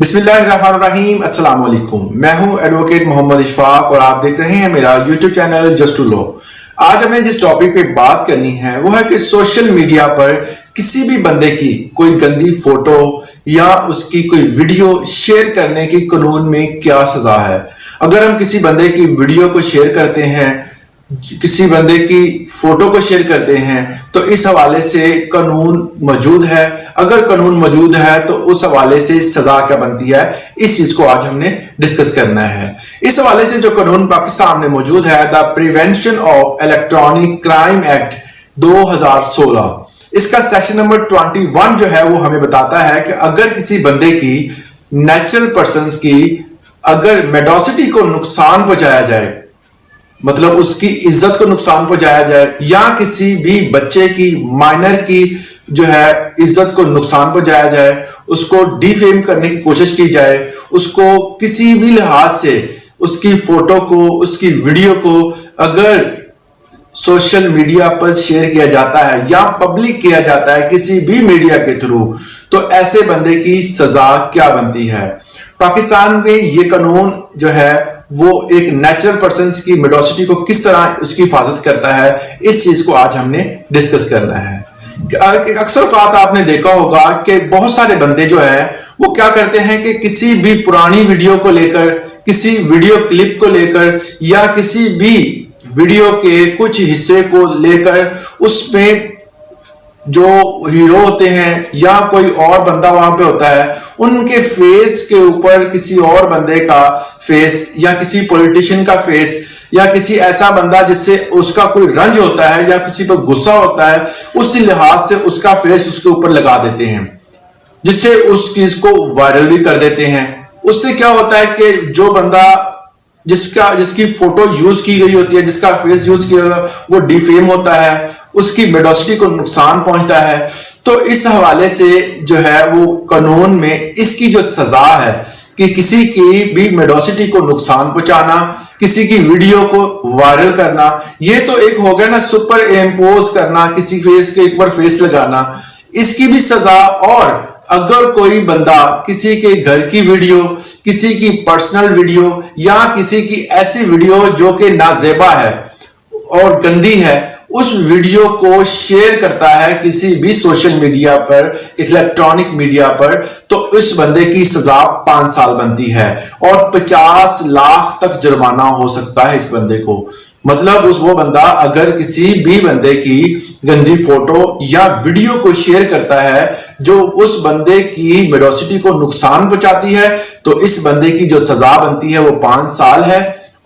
बिस्मिल्लाहिर्रहमानिर्रहीम। अस्सलाम वालेकुम। मैं हूं एडवोकेट मोहम्मद इशफाक और आप देख रहे हैं मेरा YouTube channel just to law. आज हमें जिस टॉपिक पे बात करनी है वो है कि सोशल मीडिया पर किसी भी बंदे की कोई गंदी फोटो या उसकी कोई वीडियो शेयर करने की कानून में क्या सजा है। अगर हम किसी बंदे की वीडियो को शेयर करते हैं, किसी बंदे की फोटो को शेयर करते हैं, तो इस हवाले से कानून मौजूद है। अगर कानून मौजूद है तो उस हवाले से सजा क्या बनती है, इस चीज को आज हमने डिस्कस करना है। इस हवाले से जो कानून पाकिस्तान में मौजूद है, the prevention of electronic crime act 2016, इसका सेक्शन नंबर 21 जो है वो हमें बताता है कि अगर किसी बंदे की नेचुरल पर्संस की अगर मेडोसिटी को नुकसान पहुंचाया जाए, मतलब उसकी इज्जत को नुकसान पहुंचाया जाए, या किसी भी बच्चे की माइनर की जो है इज्जत को नुकसान पहुंचाया जाए, उसको डिफेम करने की कोशिश की जाए, उसको किसी भी लिहाज से उसकी फोटो को, उसकी वीडियो को अगर सोशल मीडिया पर शेयर किया जाता है या पब्लिक किया जाता है किसी भी मीडिया के थ्रू, तो ऐसे बंदे की सजा क्या बनती है। पाकिस्तान में ये कानून जो है वो एक नेचुरल पर्सन की मेडोसिटी को किस तरह उसकी हिफाजत करता है, इस चीज को आज हमने डिस्कस करना है। अक्सर बात आपने देखा होगा कि बहुत सारे बंदे जो है वो क्या करते हैं कि किसी भी पुरानी वीडियो को लेकर, किसी वीडियो क्लिप को लेकर या किसी भी वीडियो के कुछ हिस्से को लेकर उसमें जो हीरो होते हैं या कोई और बंदा वहां पे होता है, उनके फेस के ऊपर किसी और बंदे का फेस या किसी पॉलिटिशियन का फेस या किसी ऐसा बंदा जिससे उसका कोई रंज होता है या किसी पर गुस्सा होता है, उसी लिहाज से उसका फेस उसके ऊपर लगा देते हैं, जिससे उस चीज को वायरल भी कर देते हैं। उससे क्या होता है कि जो बंदा जिसकी फोटो यूज की गई होती है, जिसका फेस यूज किया होता है, वो डिफेम होता है, उसकी मेडोसिटी को नुकसान पहुंचता है। तो इस हवाले से जो है वो कानून में इसकी जो सजा है कि किसी की भी मेडोसिटी को नुकसान पहुंचाना, किसी की वीडियो को वायरल करना, ये तो एक हो गया ना सुपर इम्पोज करना, किसी फेस के ऊपर फेस लगाना, इसकी भी सजा। और अगर कोई बंदा किसी के घर की वीडियो, किसी की पर्सनल वीडियो या किसी की ऐसी वीडियो जो कि नाजेबा है और गंदी है, उस वीडियो को शेयर करता है किसी भी सोशल मीडिया पर, इलेक्ट्रॉनिक मीडिया पर, तो उस बंदे की सजा 5 साल बनती है और 50 लाख तक जुर्माना हो सकता है इस बंदे को। मतलब वो बंदा अगर किसी भी बंदे की गंदी फोटो या वीडियो को शेयर करता है जो उस बंदे की मेडोसिटी को नुकसान पहुंचाती है, तो इस बंदे की जो सजा बनती है वो 5 साल है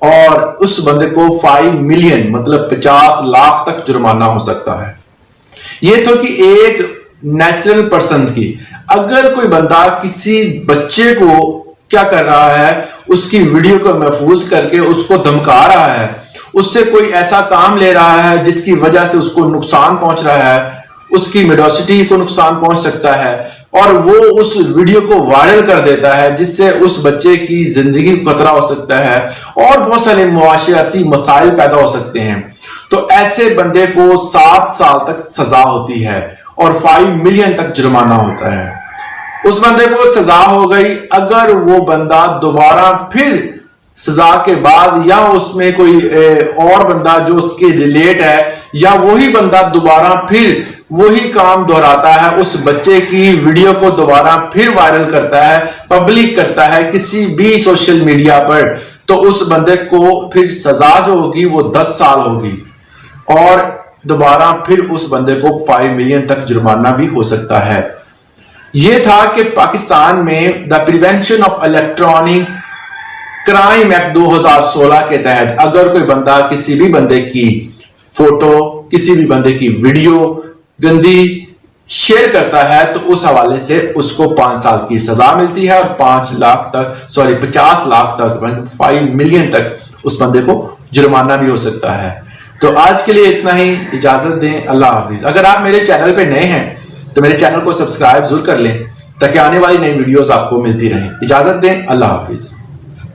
और उस बंदे को 5 मिलियन मतलब 50 लाख तक जुर्माना हो सकता है। ये तो कि एक नेचुरल पर्सन की। अगर कोई बंदा किसी बच्चे को क्या कर रहा है, उसकी वीडियो को महफूज करके उसको धमका रहा है, उससे कोई ऐसा काम ले रहा है जिसकी वजह से उसको नुकसान पहुंच रहा है, उसकी मेडोसिटी को नुकसान पहुंच सकता है, और वो उस वीडियो को वायरल कर देता है जिससे उस बच्चे की जिंदगी को खतरा हो सकता है और बहुत सारे मुआशराती मसाइल पैदा हो सकते हैं, तो ऐसे बंदे को 7 साल तक सजा होती है और 5 मिलियन तक जुर्माना होता है। उस बंदे को सजा हो गई। अगर वो बंदा दोबारा फिर सजा के बाद या उसमें कोई और बंदा जो उसके रिलेट है या वही बंदा दोबारा फिर वही काम दोहराता है, उस बच्चे की वीडियो को दोबारा फिर वायरल करता है, पब्लिक करता है किसी भी सोशल मीडिया पर, तो उस बंदे को फिर सजा जो होगी वो 10 साल होगी और दोबारा फिर उस बंदे को 5 मिलियन तक जुर्माना भी हो सकता है। यह था कि पाकिस्तान में the prevention of electronic crime act 2016 के तहत अगर कोई बंदा किसी भी बंदे की फोटो, किसी भी बंदे की वीडियो गंदी शेयर करता है, तो उस हवाले से उसको 5 साल की सजा मिलती है और 50 लाख तक 5 मिलियन तक उस बंदे को जुर्माना भी हो सकता है। तो आज के लिए इतना ही, इजाजत दें, अल्लाह हाफिज। अगर आप मेरे चैनल पे नए हैं तो मेरे चैनल को सब्सक्राइब जरूर कर लें ताकि आने वाली नई वीडियोस आपको मिलती रहें। इजाजत दें, अल्लाह हाफिज।